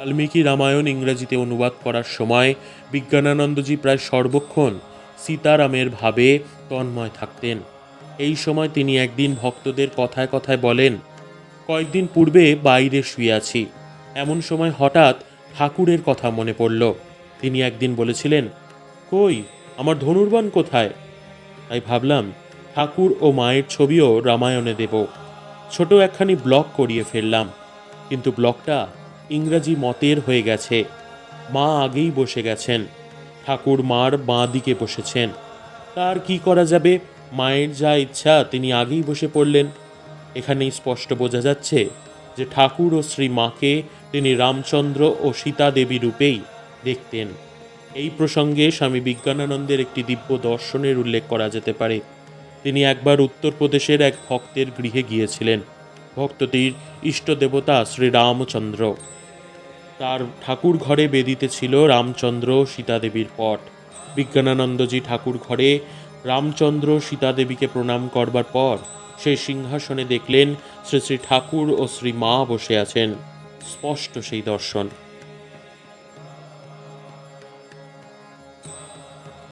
বাল্মীকি রামায়ণ ইংরেজিতে অনুবাদ করার সময় বিজ্ঞানানন্দজি প্রায় সর্বক্ষণ সীতারামের ভাবে তন্ময় থাকতেন। এই সময় তিনি একদিন ভক্তদের কথায় কথায় বলেন, কয়েকদিন পূর্বে বাইরে শুয়ে আছি, এমন সময় হঠাৎ ঠাকুরের কথা মনে পড়ল। তিনি একদিন বলেছিলেন, কই আমার ধনুর্বাণ কোথায়? তাই ভাবলাম ঠাকুর ও মায়ের ছবিও রামায়ণে দেব। ছোট একখানি ব্লক করিয়ে ফেললাম, কিন্তু ব্লকটা ইংরাজি মতের হয়ে গেছে। মা আগেই বসে গেছেন, ঠাকুর মার বাঁ দিকে বসেছেন। তার কি করা যাবে, মায়ের যা ইচ্ছা তিনি আগেই বসে পড়লেন। এখানেই স্পষ্ট বোঝা যাচ্ছে যে ঠাকুর ও শ্রী মাকে তিনি রামচন্দ্র ও সীতা দেবী রূপেই দেখতেন। এই প্রসঙ্গে স্বামী বিজ্ঞানানন্দের একটি দিব্য দর্শনের উল্লেখ করা যেতে পারে। তিনি একবার উত্তরপ্রদেশের এক ভক্তের গৃহে গিয়েছিলেন। ভক্তটির ইষ্ট দেবতা শ্রী রামচন্দ্র। তার ঠাকুর ঘরে বেদিতে ছিল রামচন্দ্র সীতাদেবীর পট। বিজ্ঞানানন্দজি ঠাকুর ঘরে রামচন্দ্র সীতাদেবীকে প্রণাম করবার পর সেই সিংহাসনে দেখলেন শ্রী শ্রী ঠাকুর ও শ্রী মা বসে আছেন। স্পষ্ট সেই দর্শন।